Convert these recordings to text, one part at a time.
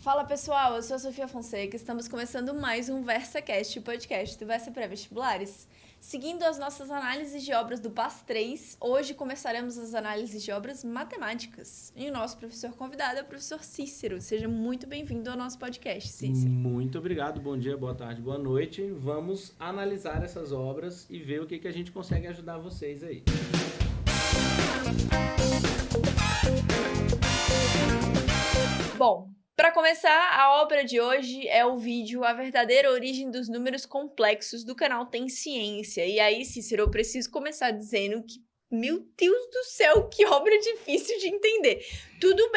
Fala pessoal, eu sou a Sofia Fonseca, estamos começando mais um VersaCast, o podcast do Versa Pré-Vestibulares. Seguindo as nossas análises de obras do PAS 3, hoje começaremos as análises de obras matemáticas. E o nosso professor convidado é o professor Cícero. Seja muito bem-vindo ao nosso podcast, Cícero. Muito obrigado, bom dia, boa tarde, boa noite. Vamos analisar essas obras e ver o que a gente consegue ajudar vocês aí. Bom, para começar, a obra de hoje é o vídeo A Verdadeira Origem dos Números Complexos do canal Tem Ciência. E aí, Cícero, eu preciso começar dizendo que, meu Deus do céu, que obra difícil de entender. Tudo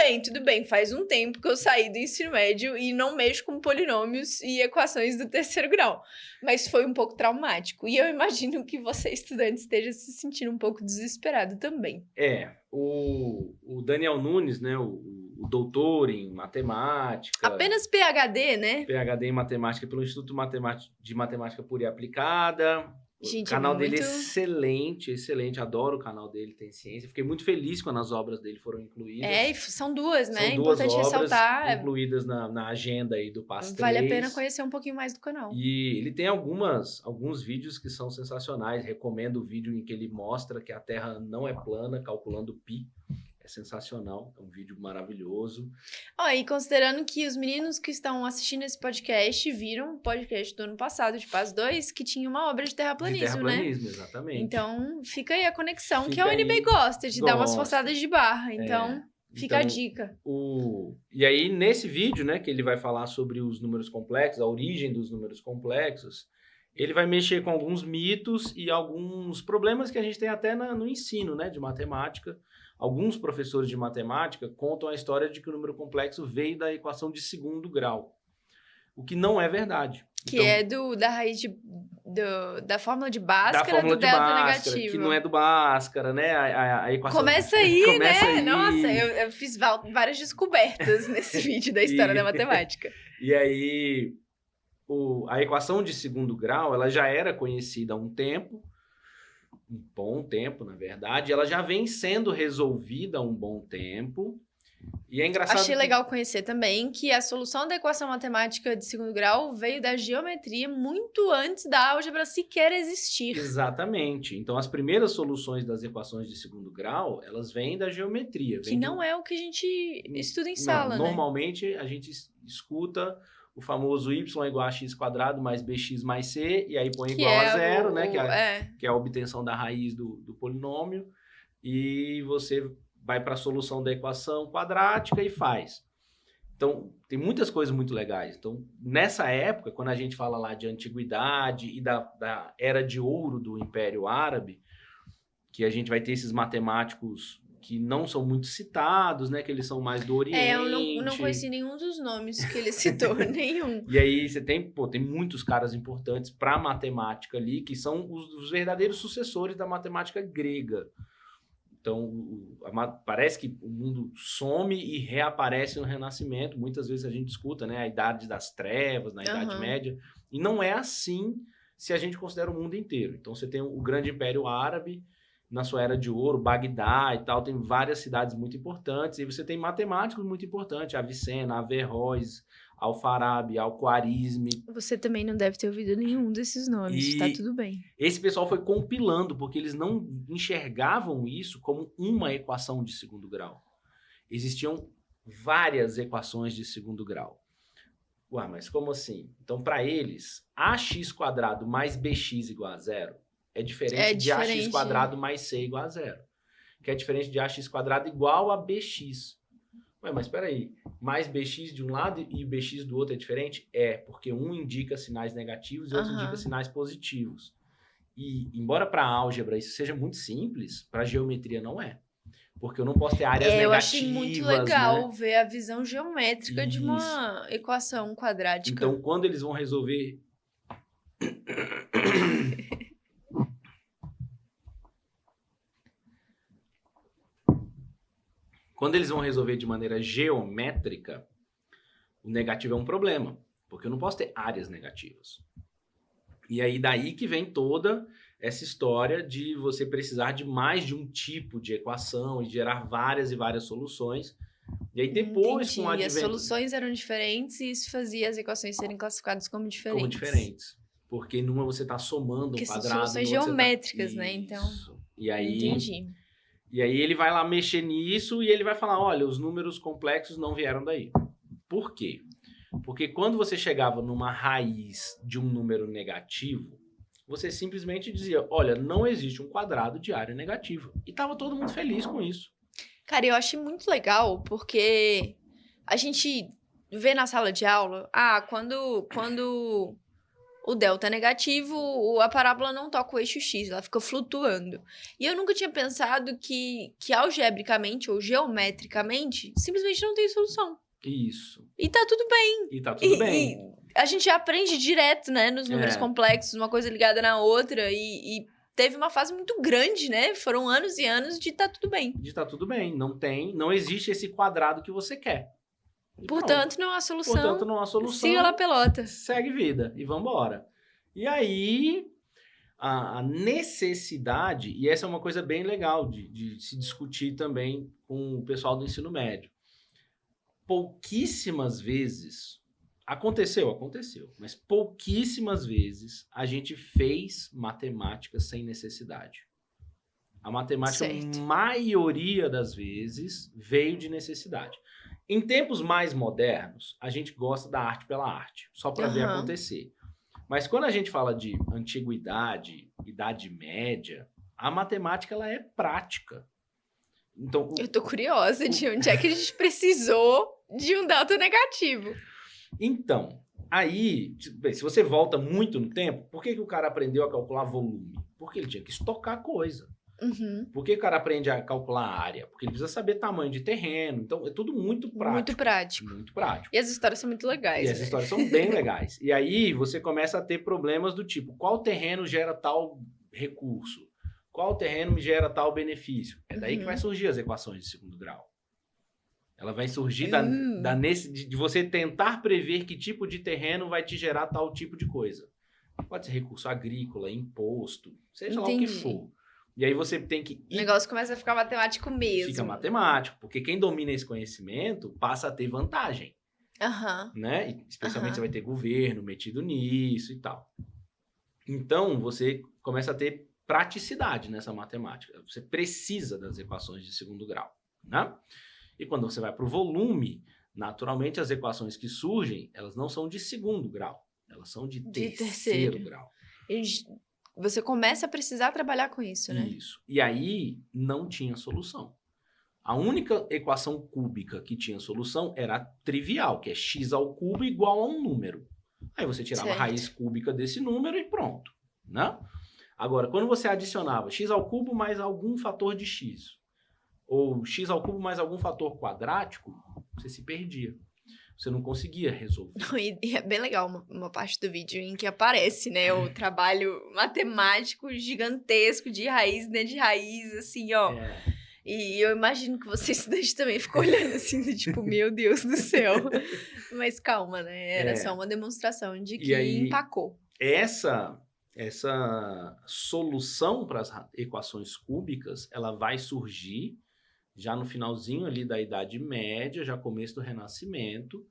bem, faz um tempo que eu saí do ensino médio e não mexo com polinômios e equações do terceiro grau. Mas foi um pouco traumático. E eu imagino que você, estudante, esteja se sentindo um pouco desesperado também. O Daniel Nunes, né, o doutor em matemática. Apenas PhD, né? PhD em matemática pelo Instituto de Matemática Pura e Aplicada. Gente, o canal muito... dele é excelente, adoro o canal dele, Tem Ciência. Fiquei muito feliz quando as obras dele foram incluídas. E são duas, né? São duas Importante obras ressaltar. incluídas na agenda aí do PAS 3. Vale a pena conhecer um pouquinho mais do canal. E ele tem alguns vídeos que são sensacionais. Recomendo o vídeo em que ele mostra que a Terra não é plana, calculando π. É sensacional, é um vídeo maravilhoso. E considerando que os meninos que estão assistindo esse podcast viram o podcast do ano passado, de PAS 2, que tinha uma obra de terraplanismo, né? Exatamente. Então, fica aí a conexão, que a UNB gosta de dar umas forçadas de barra. Então, fica a dica. E aí, nesse vídeo, né, que ele vai falar sobre os números complexos, a origem dos números complexos, ele vai mexer com alguns mitos e alguns problemas que a gente tem até no ensino, né, de matemática. Alguns professores de matemática contam a história de que o número complexo veio da equação de segundo grau, o que não é verdade. Que então, é da raiz da fórmula de Bhaskara, do delta negativo. Que não é do Bhaskara, né? A equação... Começa aí, né? Nossa, eu fiz várias descobertas nesse vídeo da história da matemática. E aí, a equação de segundo grau, ela já era conhecida há um bom tempo, na verdade. Ela já vem sendo resolvida há um bom tempo. E é engraçado. Achei legal conhecer também que a solução da equação matemática de segundo grau veio da geometria muito antes da álgebra sequer existir. Exatamente. Então, as primeiras soluções das equações de segundo grau, elas vêm da geometria. Que não é o que a gente estuda em sala, né? Normalmente, a gente escuta o famoso y igual a x² mais bx mais c, e aí põe igual a zero, né? Que é a obtenção da raiz do polinômio, e você vai para a solução da equação quadrática e faz. Então, tem muitas coisas muito legais. Então, nessa época, quando a gente fala lá de antiguidade e da era de ouro do Império Árabe, que a gente vai ter esses matemáticos que não são muito citados, né? Que eles são mais do Oriente. Eu não conheci nenhum dos nomes que ele citou, nenhum. E aí você tem muitos caras importantes para matemática ali, que são os verdadeiros sucessores da matemática grega. Então, parece que o mundo some e reaparece no Renascimento. Muitas vezes a gente escuta, né, a Idade das Trevas, na Idade Média. E não é assim se a gente considera o mundo inteiro. Então, você tem o Grande Império Árabe, na sua era de ouro, Bagdá e tal, tem várias cidades muito importantes, e você tem matemáticos muito importantes, Avicena, Averroes, Al-Farabi, Al-Khwarizmi. Você também não deve ter ouvido nenhum desses nomes, tá tudo bem. Esse pessoal foi compilando, porque eles não enxergavam isso como uma equação de segundo grau. Existiam várias equações de segundo grau. Ué, mas como assim? Então, para eles, ax² mais bx igual a zero é diferente de ax² mais c igual a zero. Que é diferente de ax² igual a bx. Ué, mas espera aí. Mais bx de um lado e bx do outro é diferente? É, porque um indica sinais negativos e outro indica sinais positivos. E, embora para álgebra isso seja muito simples, para geometria não é. Porque eu não posso ter áreas negativas. Eu achei muito legal, né, ver a visão geométrica de uma equação quadrática. Então, quando eles vão resolver... Quando eles vão resolver de maneira geométrica, o negativo é um problema, porque eu não posso ter áreas negativas. E aí daí que vem toda essa história de você precisar de mais de um tipo de equação e gerar várias e várias soluções E aí depois, Entendi. com o E as advento... soluções eram diferentes e isso fazia as equações serem classificadas como diferentes. Como diferentes. Porque numa você está somando Porque um são quadrado, soluções no outro você tá... geométricas, né? Então, Isso. E aí entendi. ele vai lá mexer nisso e ele vai falar, olha, os números complexos não vieram daí. Por quê? Porque quando você chegava numa raiz de um número negativo, você simplesmente dizia, olha, não existe um quadrado de área negativa. E tava todo mundo feliz com isso. Cara, eu achei muito legal porque a gente vê na sala de aula, quando o delta é negativo, a parábola não toca o eixo X, ela fica flutuando. E eu nunca tinha pensado que algebricamente ou geometricamente simplesmente não tem solução. Isso. E tá tudo bem. E tá tudo bem. E a gente aprende direto, né, nos números complexos, uma coisa ligada na outra, e teve uma fase muito grande, né? Foram anos e anos de tá tudo bem. De tá tudo bem. Não existe esse quadrado que você quer. E Portanto, pronto. não há solução. Portanto, não há solução. Siga lá a pelota. Segue vida e vambora. E aí, a necessidade, e essa é uma coisa bem legal de se discutir também com o pessoal do ensino médio. Pouquíssimas vezes, aconteceu, mas pouquíssimas vezes a gente fez matemática sem necessidade. A matemática, Certo. maioria das vezes, veio de necessidade. Em tempos mais modernos, a gente gosta da arte pela arte, só para ver acontecer. Mas quando a gente fala de antiguidade, Idade Média, a matemática ela é prática. Então, Eu tô curiosa de onde é que a gente precisou de um delta negativo. Então, aí, se você volta muito no tempo, por que o cara aprendeu a calcular volume? Porque ele tinha que estocar coisa. Uhum. Por que o cara aprende a calcular área? Porque ele precisa saber tamanho de terreno. Então, é tudo muito prático. Muito prático. Muito prático. E as histórias são muito legais. E as histórias são bem legais. E aí, você começa a ter problemas do tipo, qual terreno gera tal recurso? Qual terreno me gera tal benefício? É daí que vai surgir as equações de segundo grau. Ela vai surgir de você tentar prever que tipo de terreno vai te gerar tal tipo de coisa. Pode ser recurso agrícola, imposto, seja lá o que for. E aí você tem que... O negócio começa a ficar matemático mesmo. Fica matemático, porque quem domina esse conhecimento passa a ter vantagem. Né? E especialmente você vai ter governo metido nisso e tal. Então, você começa a ter praticidade nessa matemática. Você precisa das equações de segundo grau. Né? E quando você vai para o volume, naturalmente as equações que surgem, elas não são de segundo grau. Elas são de terceiro grau. Você começa a precisar trabalhar com isso, né? Isso. E aí não tinha solução. A única equação cúbica que tinha solução era a trivial, que é x ao cubo igual a um número. Aí você tirava a raiz cúbica desse número e pronto. Né? Agora, quando você adicionava x ao cubo mais algum fator de x, ou x ao cubo mais algum fator quadrático, você se perdia. Você não conseguia resolver. E é bem legal uma parte do vídeo em que aparece, né, o trabalho matemático gigantesco de raiz, né, de raiz, assim, ó. E eu imagino que você estudante também ficou olhando assim, do tipo, meu Deus do céu. Mas calma, né, era só uma demonstração de que empacou. Essa solução para as equações cúbicas, ela vai surgir já no finalzinho ali da Idade Média, já começo do Renascimento.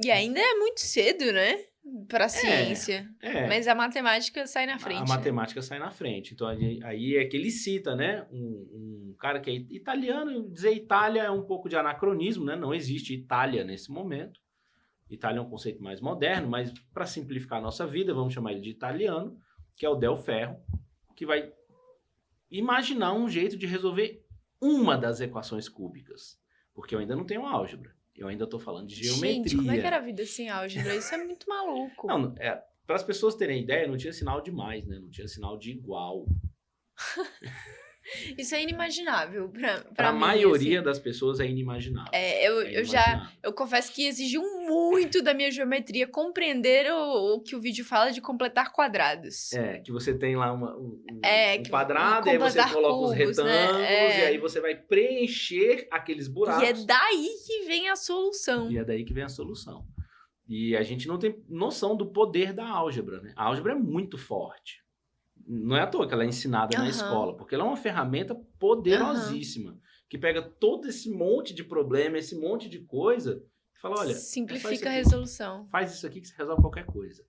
E ainda é muito cedo, né? Para a ciência. Mas a matemática sai na frente. A matemática sai na frente. Então, aí é que ele cita, né? Um cara que é italiano. Dizer Itália é um pouco de anacronismo, né? Não existe Itália nesse momento. Itália é um conceito mais moderno, mas para simplificar a nossa vida, vamos chamar ele de italiano, que é o Del Ferro, que vai imaginar um jeito de resolver uma das equações cúbicas. Porque eu ainda não tenho álgebra. Eu ainda estou falando de geometria. Gente, como é que era a vida sem álgebra? Isso é muito maluco. Não, para as pessoas terem ideia, não tinha sinal de mais, né? Não tinha sinal de igual. Isso é inimaginável para a maioria assim. Das pessoas é inimaginável. Eu confesso que exigiu muito da minha geometria compreender o que o vídeo fala de completar quadrados. Que você tem lá um quadrado, e aí você coloca os retângulos, né? E aí você vai preencher aqueles buracos. E é daí que vem a solução. E a gente não tem noção do poder da álgebra, né? A álgebra é muito forte. Não é à toa que ela é ensinada na escola, porque ela é uma ferramenta poderosíssima, que pega todo esse monte de problema, esse monte de coisa, e fala, olha... Simplifica a resolução. Faz isso aqui que você resolve qualquer coisa.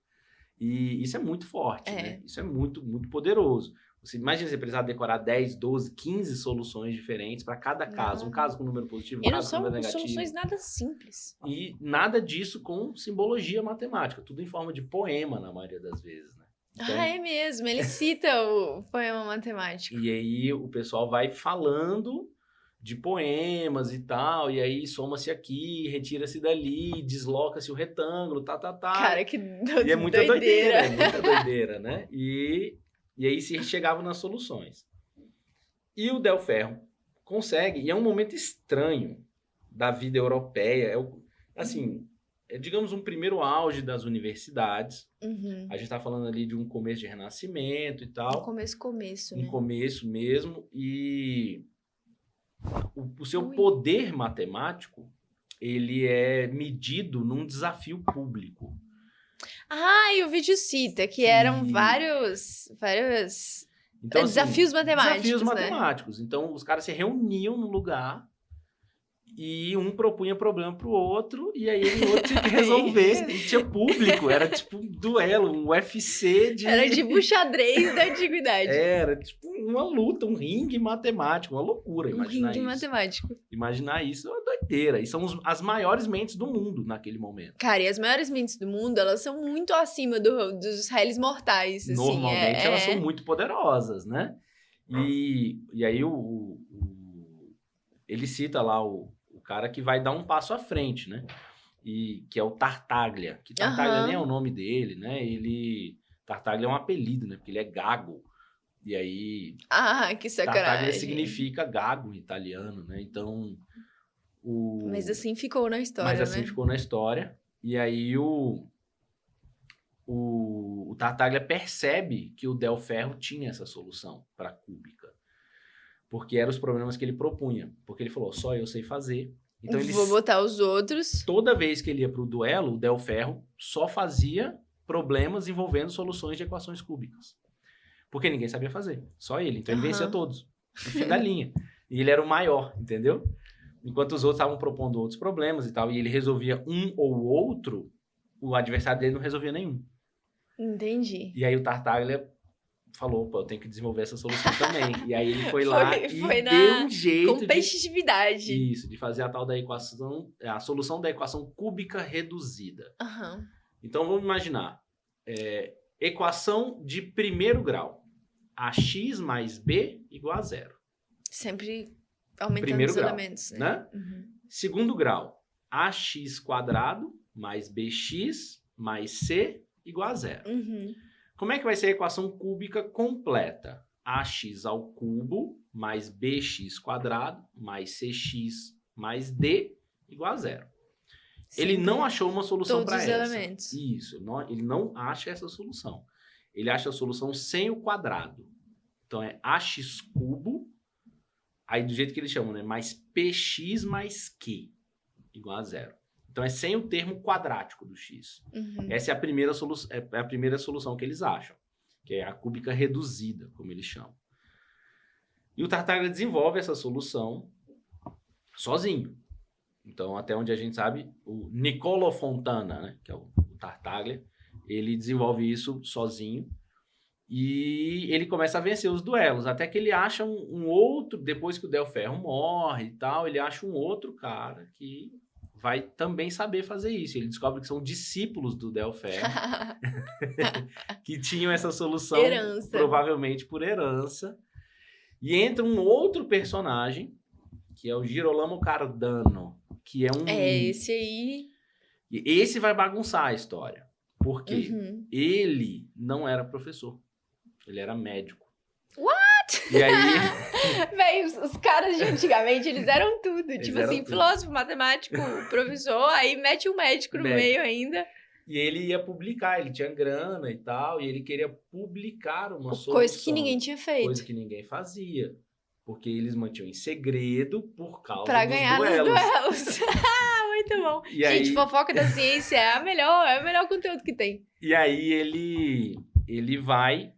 E isso é muito forte, né? Isso é muito, muito poderoso. Você imagina você precisar decorar 10, 12, 15 soluções diferentes para cada caso. Um caso com número positivo, um caso com número negativo. E não são soluções nada simples. E nada disso com simbologia matemática. Tudo em forma de poema, na maioria das vezes, né? Então, é mesmo. Ele cita o poema matemático. E aí o pessoal vai falando de poemas e tal, e aí soma-se aqui, retira-se dali, desloca-se o retângulo, tá. Cara, que doideira. E é muita doideira, é muita doideira, né? E aí se chegava nas soluções. E o Del Ferro consegue, e é um momento estranho da vida europeia, digamos, um primeiro auge das universidades. Uhum. A gente tá falando ali de um começo de renascimento e tal. Começo, né? Começo mesmo, e o seu Ui. poder matemático, ele é medido num desafio público. E o vídeo cita que eram vários então, desafios matemáticos. Desafios matemáticos. Então, os caras se reuniam no lugar e um propunha problema pro outro, e aí o outro tinha que resolver. E tinha público, era tipo um duelo, um UFC de... Era tipo o xadrez da antiguidade. Era tipo uma luta, um ringue matemático, uma loucura imaginar isso. Um ringue matemático. Imaginar isso é uma doideira. E são as maiores mentes do mundo naquele momento. Cara, e as maiores mentes do mundo, elas são muito acima dos réis mortais. Assim, normalmente elas são muito poderosas, né? E aí ele cita lá o cara que vai dar um passo à frente, né? E que é o Tartaglia. Que Tartaglia nem é o nome dele, né? Tartaglia é um apelido, né? Porque ele é gago. E aí... que sacanagem. Tartaglia significa gago em italiano, né? Então... Mas assim ficou na história, ficou na história. E aí o Tartaglia percebe que o Del Ferro tinha essa solução para a cúbica. Porque eram os problemas que ele propunha. Porque ele falou, só eu sei fazer. Então vou botar os outros. Toda vez que ele ia para o duelo, o Del Ferro só fazia problemas envolvendo soluções de equações cúbicas. Porque ninguém sabia fazer. Só ele. Então ele vencia todos. No fim da linha. E ele era o maior, entendeu? Enquanto os outros estavam propondo outros problemas e tal, e ele resolvia um ou outro, o adversário dele não resolvia nenhum. Entendi. E aí o Tartaglia falou, eu tenho que desenvolver essa solução também. E aí ele foi lá e deu um jeito competitividade. de fazer a tal da equação, a solução da equação cúbica reduzida. Então vamos imaginar, equação de primeiro grau, ax mais b igual a zero. Sempre aumentando primeiro os grau, elementos, né? Segundo grau, ax quadrado mais bx mais c igual a zero. Como é que vai ser a equação cúbica completa? Ax ao cubo mais bx quadrado mais cx mais d igual a zero. Ele não achou uma solução para essa. Todos os elementos. Isso, ele não acha essa solução. Ele acha a solução sem o quadrado. Então é ax cubo, aí do jeito que eles chamam, né? Mais px mais q igual a zero. Então é sem o termo quadrático do x. Essa é a primeira solução que eles acham, que é a cúbica reduzida, como eles chamam. E o Tartaglia desenvolve essa solução sozinho. Então, até onde a gente sabe, o Niccolò Fontana, né, que é o Tartaglia, ele desenvolve isso sozinho e ele começa a vencer os duelos, até que ele acha um outro, depois que o Del Ferro morre e tal, ele acha um outro cara que vai também saber fazer isso. Ele descobre que são discípulos do Del Ferro que tinham essa solução provavelmente por herança. E entra um outro personagem, que é o Girolamo Cardano, que é um... esse aí... E esse vai bagunçar a história, porque ele não era professor, ele era médico. What? E aí... Véi, os caras de antigamente, eles eram tudo. Eles tipo eram assim, tudo. filósofo, matemático, professor, aí mete um médico no meio ainda. E ele ia publicar, ele tinha grana e tal, e ele queria publicar uma solução. Coisa que ninguém tinha feito. Coisa que ninguém fazia. Porque eles mantinham em segredo por causa pra dos ganhar duelos. nos duelos. Muito bom. E gente, aí... fofoca da ciência é o melhor conteúdo que tem. E aí ele vai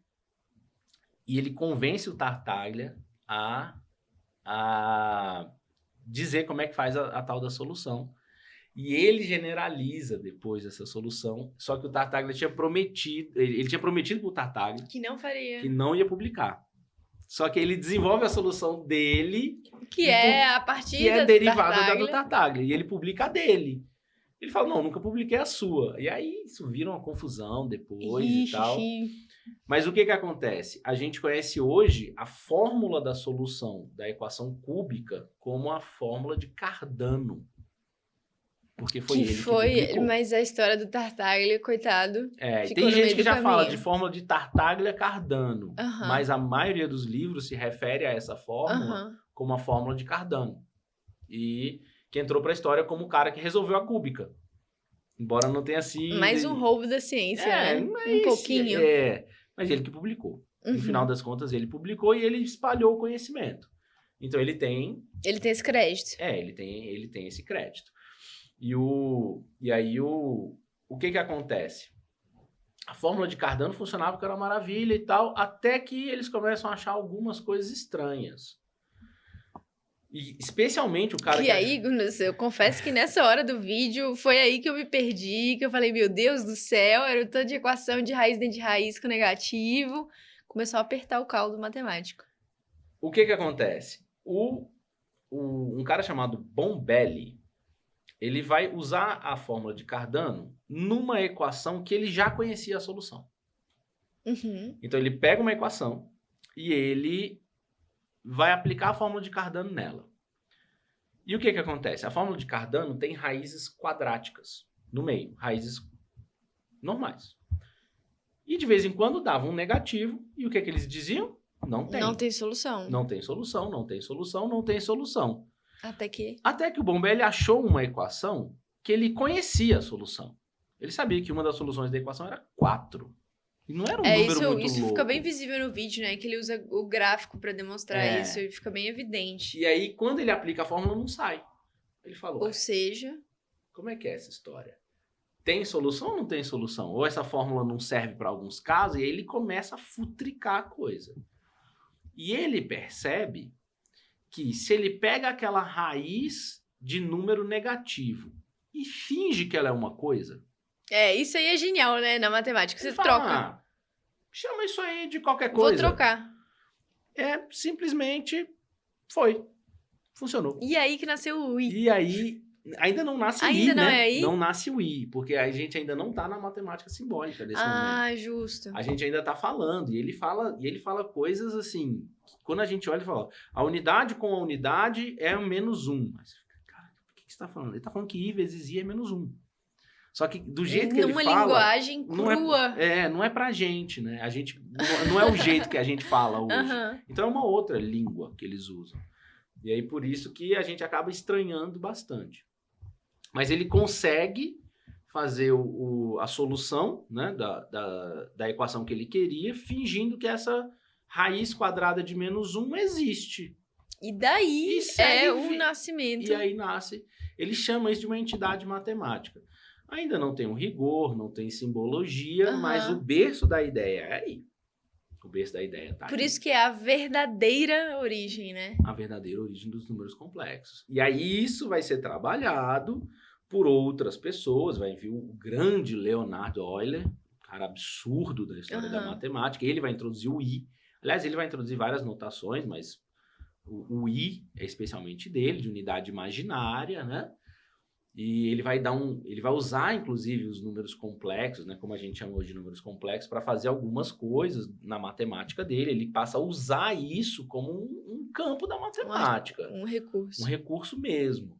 e ele convence o Tartaglia a a dizer como é que faz a tal da solução. E ele generaliza depois essa solução, só que o Tartaglia tinha prometido, ele tinha prometido pro Tartaglia Que não faria. que não ia publicar. Só que ele desenvolve a solução dele, Que é a partir que é do derivada da do Tartaglia. Tartaglia, e ele publica a dele. Ele fala, não, nunca publiquei a sua. E aí isso vira uma confusão depois e tal. Mas o que acontece? A gente conhece hoje a fórmula da solução da equação cúbica como a fórmula de Cardano. Porque foi ele que publicou. Mas a história do Tartaglia, coitado, ficou tem no gente meio que do já fala caminho. de fórmula de Tartaglia-Cardano, Aham. mas a maioria dos livros se refere a essa fórmula Aham. como a fórmula de Cardano. E que entrou para a história como o cara que resolveu a cúbica. Embora não tenha sido... Mais um roubo da ciência, né? Um pouquinho. Mas ele que publicou. Uhum. No final das contas, ele publicou e ele espalhou o conhecimento. Então, ele tem... Ele tem esse crédito. ele tem esse crédito. E aí, o que acontece? A fórmula de Cardano funcionava, que era uma maravilha e tal, até que eles começam a achar algumas coisas estranhas. E especialmente o cara que aí, eu confesso que nessa hora do vídeo foi aí que eu me perdi, que eu falei, meu Deus do céu, era o tanto de equação de raiz dentro de raiz com negativo. Começou a apertar o caldo matemático. O que acontece? Um cara chamado Bombelli, ele vai usar a fórmula de Cardano numa equação que ele já conhecia a solução. Uhum. Então ele pega uma equação e ele vai aplicar a fórmula de Cardano nela. E o que acontece? A fórmula de Cardano tem raízes quadráticas no meio, raízes normais. E de vez em quando dava um negativo, e o que eles diziam? Não tem. Não tem solução. Não tem solução, não tem solução, não tem solução. Até que o Bombelli achou uma equação que ele conhecia a solução. Ele sabia que uma das soluções da equação era 4. E não era um número muito isso louco. fica bem visível no vídeo, né? Que ele usa o gráfico pra demonstrar isso e fica bem evidente. E aí, quando ele aplica a fórmula, não sai. Ele falou, ou seja... como é que é essa história? Tem solução ou não tem solução? Ou essa fórmula não serve para alguns casos? E aí ele começa a futricar a coisa. E ele percebe que se ele pega aquela raiz de número negativo e finge que ela é uma coisa... isso aí é genial, né? Na matemática. Você fala, troca. Chama isso aí de qualquer coisa. Vou trocar. Simplesmente foi. Funcionou. E aí que nasceu o I. E aí, ainda não nasce o I, ainda não né? É I? Não nasce o I, porque a gente ainda não tá na matemática simbólica desse momento. Justo. A gente ainda tá falando, e ele fala coisas assim, quando a gente olha e fala, a unidade com a unidade é menos 1. Mas, cara, o que você tá falando? Ele tá falando que I vezes I é menos 1. Só que do jeito que ele fala... Numa linguagem crua. Não é pra gente, né? A gente, não é o jeito que a gente fala hoje. Uhum. Então é uma outra língua que eles usam. E aí por isso que a gente acaba estranhando bastante. Mas ele consegue fazer a solução, né, da equação que ele queria, fingindo que essa raiz quadrada de menos 1 existe. E daí o nascimento. E aí nasce. Ele chama isso de uma entidade matemática. Ainda não tem um rigor, não tem simbologia, mas o berço da ideia é aí. O berço da ideia tá aí. Por isso que é a verdadeira origem, né? A verdadeira origem dos números complexos. E aí isso vai ser trabalhado por outras pessoas. Vai vir o grande Leonhard Euler, cara absurdo da história da matemática. Ele vai introduzir o I. Aliás, ele vai introduzir várias notações, mas o I é especialmente dele, de unidade imaginária, né? E ele vai usar, inclusive, os números complexos, né, como a gente chama hoje de números complexos, para fazer algumas coisas na matemática dele. Ele passa a usar isso como um campo da matemática. Um recurso. Um recurso mesmo.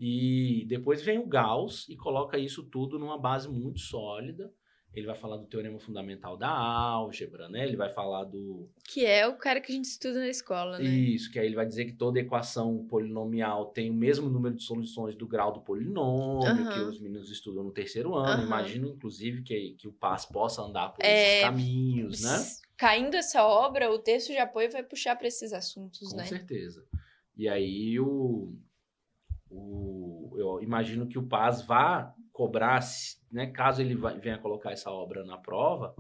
E depois vem o Gauss e coloca isso tudo numa base muito sólida. Ele vai falar do teorema fundamental da álgebra, né? Ele vai falar do... Que é o cara que a gente estuda na escola, né? Isso, que aí ele vai dizer que toda equação polinomial tem o mesmo número de soluções do grau do polinômio, que os meninos estudam no terceiro ano. Imagino, inclusive, que o PAS possa andar por esses caminhos, né? Caindo essa obra, o texto de apoio vai puxar para esses assuntos, né? Com certeza. E aí, eu imagino que o PAS vá cobrar, né, caso ele venha colocar essa obra na prova,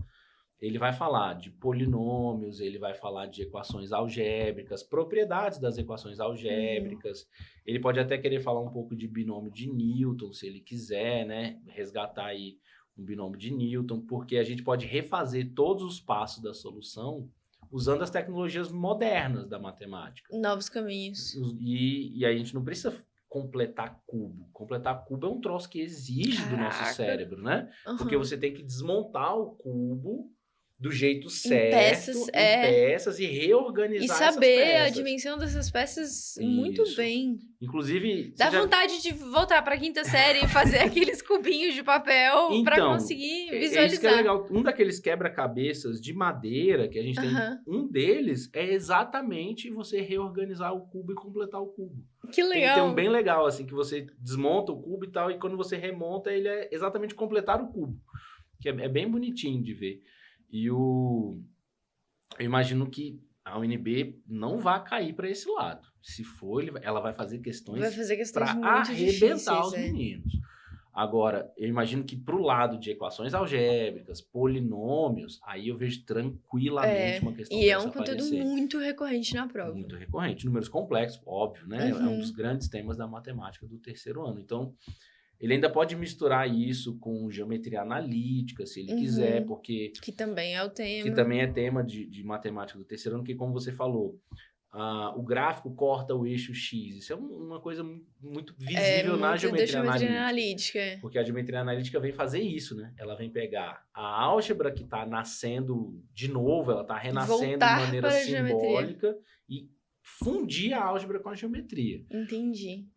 ele vai falar de polinômios, ele vai falar de equações algébricas, propriedades das equações algébricas. Ele pode até querer falar um pouco de binômio de Newton, se ele quiser, né? Resgatar aí um binômio de Newton, porque a gente pode refazer todos os passos da solução usando as tecnologias modernas da matemática. Novos caminhos. E aí a gente não precisa completar cubo. Completar cubo é um troço que exige do nosso cérebro, né? Porque você tem que desmontar o cubo do jeito certo, em peças e reorganizar essas peças. E saber a dimensão dessas peças muito bem. Inclusive... Dá vontade de voltar para a quinta série e fazer aqueles cubinhos de papel para conseguir visualizar. Isso que é legal. Um daqueles quebra-cabeças de madeira que a gente tem, um deles é exatamente você reorganizar o cubo e completar o cubo. Que legal. Tem um bem legal, assim, que você desmonta o cubo e tal, e quando você remonta, ele é exatamente completar o cubo. Que é bem bonitinho de ver. E eu imagino que a UNB não vai cair para esse lado. Se for, ela vai fazer questões para arrebentar os meninos. Agora, eu imagino que para o lado de equações algébricas, polinômios, aí eu vejo tranquilamente uma questão dessa aparecer. E é um conteúdo muito recorrente na prova. Muito recorrente. Números complexos, óbvio, né? É um dos grandes temas da matemática do terceiro ano. Então, ele ainda pode misturar isso com geometria analítica, se ele quiser, porque... Que também é o tema. Que também é tema de matemática do terceiro ano, que como você falou, o gráfico corta o eixo X. Isso é uma coisa muito visível na geometria analítica. Porque a geometria analítica vem fazer isso, né? Ela vem pegar a álgebra que está nascendo de novo, ela está renascendo de maneira simbólica e fundir a álgebra com a geometria. Entendi.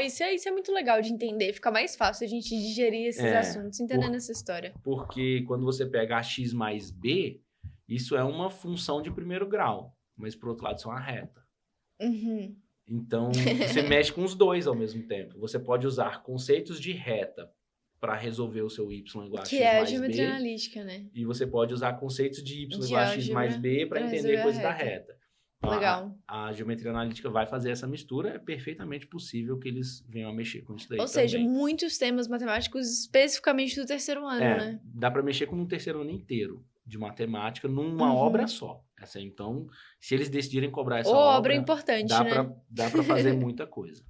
Isso é muito legal de entender. Fica mais fácil a gente digerir esses assuntos entendendo essa história. Porque quando você pega a x mais b, isso é uma função de primeiro grau. Mas, por outro lado, isso é uma reta. Então, você mexe com os dois ao mesmo tempo. Você pode usar conceitos de reta para resolver o seu y igual a x mais b. Que é a geometria analítica, né? E você pode usar conceitos de y igual a x mais b para entender coisas da reta. Legal. A geometria analítica vai fazer essa mistura, é perfeitamente possível que eles venham a mexer com isso daí. Ou seja, muitos temas matemáticos especificamente do terceiro ano, né? Dá para mexer com um terceiro ano inteiro de matemática numa obra só. Então, se eles decidirem cobrar essa obra importante, dá para fazer muita coisa.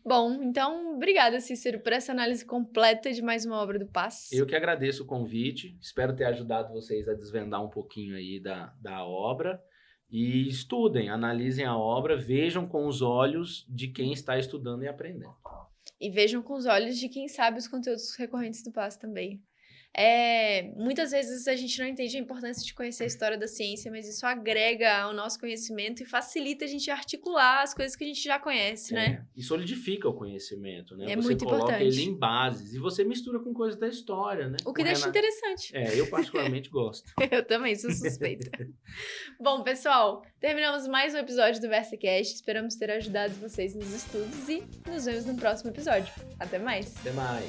Bom, então, obrigada, Cícero, por essa análise completa de mais uma obra do Paz. Eu que agradeço o convite, espero ter ajudado vocês a desvendar um pouquinho aí da obra. E estudem, analisem a obra, vejam com os olhos de quem está estudando e aprendendo. E vejam com os olhos de quem sabe os conteúdos recorrentes do Paz também. Muitas vezes a gente não entende a importância de conhecer a história da ciência, mas isso agrega ao nosso conhecimento e facilita a gente articular as coisas que a gente já conhece, né? E solidifica o conhecimento, né? Você muito coloca importante. Ele em bases e você mistura com coisas da história, né? O que deixa interessante. Eu particularmente gosto. Eu também sou suspeita. Bom, pessoal, terminamos mais um episódio do VersaCast. Esperamos ter ajudado vocês nos estudos e nos vemos no próximo episódio. Até mais! Até mais!